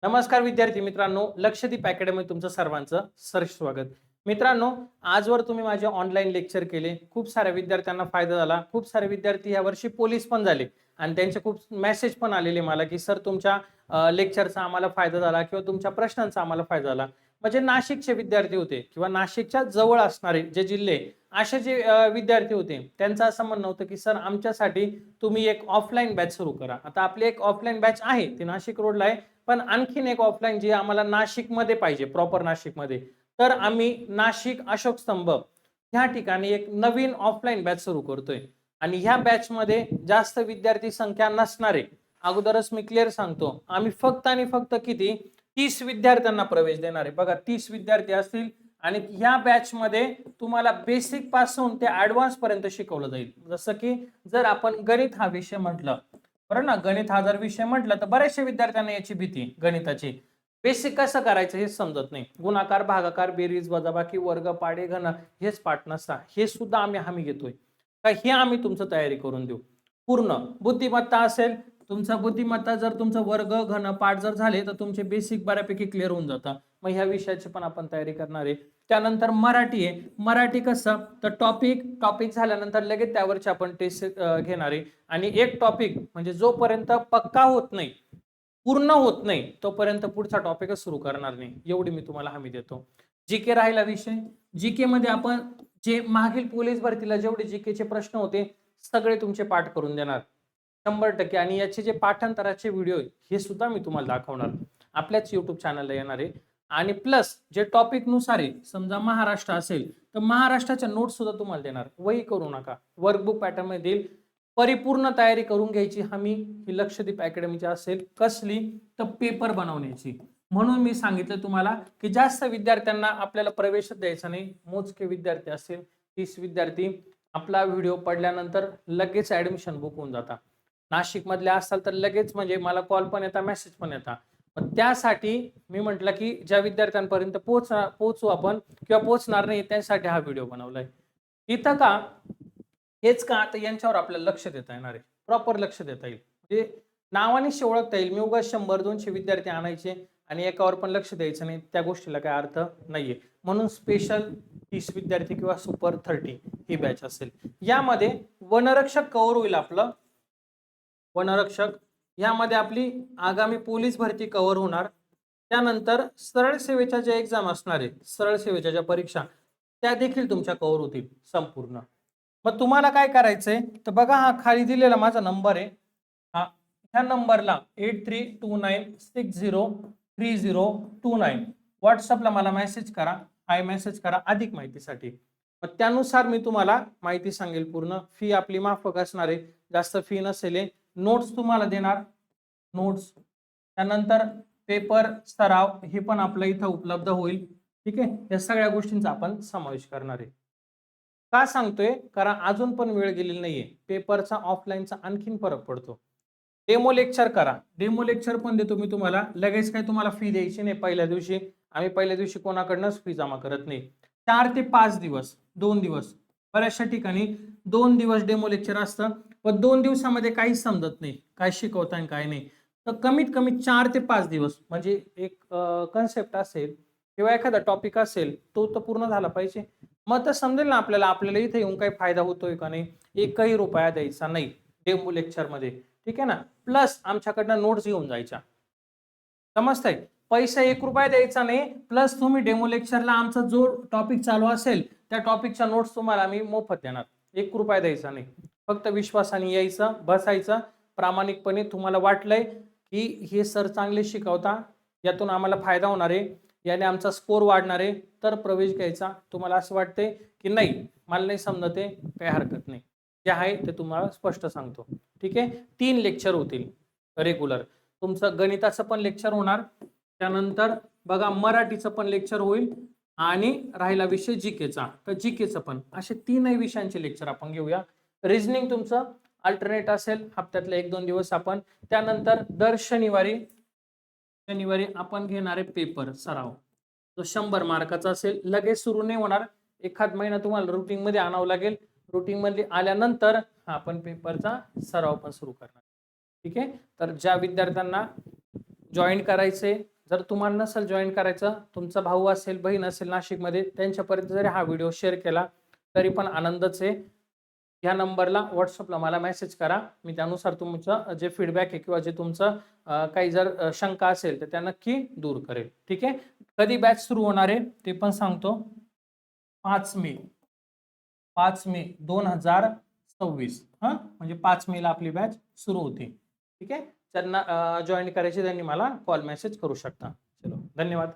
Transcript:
नमस्कार विद्यार्थी मित्रांनो, लक्षदीप अकॅडमी तुमचं सर्वांचं सहर्ष स्वागत. मित्रांनो, आजवर तुम्ही माझे ऑनलाईन लेक्चर केले. खूप साऱ्या विद्यार्थ्यांना फायदा झाला. खूप सारे विद्यार्थी यावर्षी पोलीस पण झाले आणि त्यांचे खूप मेसेज पण आलेले मला, की सर तुमच्या लेक्चरचा आम्हाला फायदा झाला किंवा तुमच्या प्रश्नांचा आम्हाला फायदा झाला. म्हणजे नाशिकचे विद्यार्थी होते किंवा नाशिकच्या जवळ असणारे जे जिल्हे असे जे विद्यार्थी होते, त्यांचं असं म्हणणं होतं, की सर आमच्यासाठी तुम्ही एक ऑफलाईन बॅच सुरू करा. आता आपली एक ऑफलाईन बॅच आहे, ती नाशिक रोडला आहे. पण आणखीन एक ऑफलाईन जी आम्हाला नाशिकमध्ये पाहिजे, प्रॉपर नाशिकमध्ये. तर आम्ही नाशिक अशोक स्तंभ ह्या ठिकाणी एक नवीन ऑफलाईन बॅच सुरू करतोय आणि ह्या बॅचमध्ये जास्त विद्यार्थी संख्या नसणार आहे. अगोदरच मी क्लिअर सांगतो, आम्ही फक्त आणि फक्त किती 30 विद्यार्थ्यांना प्रवेश देणार आहे. बघा, 30 विद्यार्थी असतील आणि ह्या बॅचमध्ये तुम्हाला बेसिक पासून ते ऍडव्हान्स पर्यंत शिकवलं जाईल. जसं की जर आपण गणित हा विषय म्हटलं, बरं ना, गणित हा जर विषय म्हटलं तर बऱ्याचशा विद्यार्थ्यांना याची भीती, गणिताची बेसिक कसं करायचं हे समजत नाही. गुणाकार, भागाकार, बेरीज, वजाबाकी, वर्ग, पाडे, घन हेच पाठ नसतात. हे सुद्धा आम्ही हमी घेतोय का हे आम्ही तुमचं तयारी करून देऊ. पूर्ण बुद्धिमत्ता असेल, तुमचा बुद्धिमत्ता जर तुमचा वर्ग घन पाठ जर झाले तर तुमचे बेसिक बऱ्यापैकी क्लिअर होऊन जातात. मग ह्या विषयाची पण आपण तयारी करणार आहे. त्यानंतर मराठी आहे. मराठी कसं तर टॉपिक टॉपिक झाल्यानंतर लगेच त्यावरची आपण टेस्ट घेणार आहे आणि एक टॉपिक म्हणजे जोपर्यंत पक्का होत नाही, पूर्ण होत नाही, तोपर्यंत पुढचा टॉपिकच सुरू करणार नाही, एवढी मी तुम्हाला हमी देतो. जीके राहिला विषय. जीके मध्ये आपण जे मागील पोलीस भरतीला जेवढे जीकेचे प्रश्न होते सगळे तुमचे पाठ करून देणार 100%. आणि याचे जे पाठांतराचे व्हिडिओ हे सुद्धा मी तुम्हाला दाखवणार, आपल्याच युट्यूब चॅनलला येणार आहे. आणि प्लस जे टॉपिक नुसार आहे, समजा महाराष्ट्र असेल तर महाराष्ट्राच्या नोट्स सुद्धा तुम्हाला देणार. वही करू नका, वर्कबुक पॅटर्न मध्ये देईल. परिपूर्ण तयारी करून घ्यायची हमी ही लक्षदीप अकॅडमीची असेल. कसली तर पेपर बनवण्याची. म्हणून मी सांगितलं तुम्हाला की जास्त विद्यार्थ्यांना आपल्याला प्रवेश द्यायचा नाही. मोजके विद्यार्थी असेल, 30 विद्यार्थी. आपला व्हिडिओ पडल्यानंतर लगेच ऍडमिशन बुक होऊन जातात. नाशिक मधले असाल तर लगेच म्हणजे मला कॉल पण येतात, मेसेज पण येतात. पण त्यासाठी मी म्हटलं की ज्या विद्यार्थ्यांपर्यंत पोहोचू आपण किंवा पोहोचणार नाही त्यासाठी हा व्हिडिओ बनवलाय. इथं का हेच का तर यांच्यावर आपल्याला लक्ष देता येणार आहे, प्रॉपर लक्ष देता येईल. म्हणजे नावानिशी ओळखता येईल. मी उगाच 100-200 विद्यार्थी आणायचे आणि एकावर पण लक्ष द्यायचं नाही, त्या गोष्टीला काय अर्थ नाहीये. म्हणून स्पेशल 30 विद्यार्थी किंवा सुपर 30 ही बॅच असेल. यामध्ये वनरक्षक कव्हर होईल आपलं. वनरक्षक यामध्ये आपली आगामी पोलीस भरती कव्हर होणार. त्यानंतर सरळ सेवेच्या ज्या एक्झाम असणार आहे, सरळ सेवेच्या ज्या परीक्षा त्या देखील तुमच्या कव्हर होतील संपूर्ण. मग तुम्हाला काय करायचंय तर बघा, हा खाली दिलेला माझा नंबर आहे. हा, ह्या नंबरला 8329603029 व्हॉट्सअपला मला मेसेज करा, हाय मेसेज करा अधिक माहितीसाठी. मग त्यानुसार मी तुम्हाला माहिती सांगेल. पूर्ण फी आपली माफक असणार आहे, जास्त फी नसेल. नोट्स तुम्हाला देणार, नोट्स. त्यानंतर पेपर सराव हे पण आपल्या इथं उपलब्ध होईल. ठीक आहे, या सगळ्या गोष्टींचा आपण समावेश करणार आहे. का सांगतोय कारण अजून पण वेळ गेलेली नाहीये. पेपरचा ऑफलाईनचा आणखीन फरक पडतो. डेमो लेक्चर करा, डेमो लेक्चर पण देतो मी तुम्हाला. लगेच काही तुम्हाला फी द्यायची नाही पहिल्या दिवशी. आम्ही पहिल्या दिवशी कोणाकडनंच फी जमा करत नाही. 4 ते 5 दिवस, 2 दिवस, बऱ्याचशा ठिकाणी 2 दिवस डेमो लेक्चर असतं. पण 2 दिवसामध्ये काहीच समजत नाही, काय शिकवताय काय नाही. तर कमीत कमी 4 ते 5 दिवस म्हणजे एक कन्सेप्ट असेल किंवा एखादा टॉपिक असेल तो तर पूर्ण झाला पाहिजे. मग तर समजेल ना आपल्याला, आपल्याला इथे येऊन काही फायदा होतोय का नाही. एकही रुपया द्यायचा नाही डेमो लेक्चर मध्ये. ठीक आहे ना. प्लस आमच्याकडनं नोट्स घेऊन जायच्या. समजतंय. पैसा 1 रुपया द्यायचा नाही. प्लस तुम्ही डेमो लेक्चरला आमचा जो टॉपिक चालू असेल त्या टॉपिकच्या नोट्स तुम्हाला आम्ही मोफत देणार. 1 रुपया द्यायचा नाही. फक्त विश्वासाने यायचं, बसायचं. प्रामाणिकपणे तुम्हाला वाटलंय की हे सर चांगले शिकवता, यातून आम्हाला फायदा होणार आहे, याने आमचा स्कोर वाढणार आहे, तर प्रवेश घ्यायचा. तुम्हाला असं वाटतंय की नाही मला नाही समजत आहे, काही हरकत नाही. जे आहे ते तुम्हाला स्पष्ट सांगतो. ठीक आहे. 3 लेक्चर होतील रेग्युलर. तुमचं गणिताचं पण लेक्चर होणार. त्यानंतर बघा मराठीचं पण लेक्चर होईल आणि राहिला विषय जीकेचा, तर जीकेचं पण. असे 3 विषयांचे लेक्चर आपण घेऊया. रिझनिंग तुमचं अल्टरनेट असेल, हप्त्यातले 1-2 दिवस आपण. त्यानंतर दर शनिवारी आपण घेणार आहे पेपर सराव, तो 100 मार्काचा असेल. लगेच सुरू नाही होणार, एखाद महिना तुम्हाला रुटीन मध्ये आणावं लागेल. रुटीन मध्ये आल्यानंतर आपण पेपरचा सराव पण सुरू करणार. ठीक आहे. तर ज्या विद्यार्थ्यांना जॉईन करायचे. जर तुम्हाला नसेल जॉईन करायचं, तुमचा भाऊ असेल, बहीण असेल नाशिकमध्ये, त्यांच्यापर्यंत जरी हा व्हिडिओ शेअर केला तरी पण आनंदच आहे. ह्या नंबरला व्हॉट्सअपला मला मेसेज करा. मी त्यानुसार तुमचं जे फीडबॅक आहे किंवा जे तुमचं काही जर शंका असेल तर त्या नक्की दूर करेल. ठीक आहे. कधी बॅच सुरू होणार आहे ते पण सांगतो. 5 मे 2026 म्हणजे 5 मेला आपली बॅच सुरू होते. ठीक आहे. ज्यांना जॉईन करायचे त्यांनी मला कॉल मेसेज करू शकता. चलो, धन्यवाद.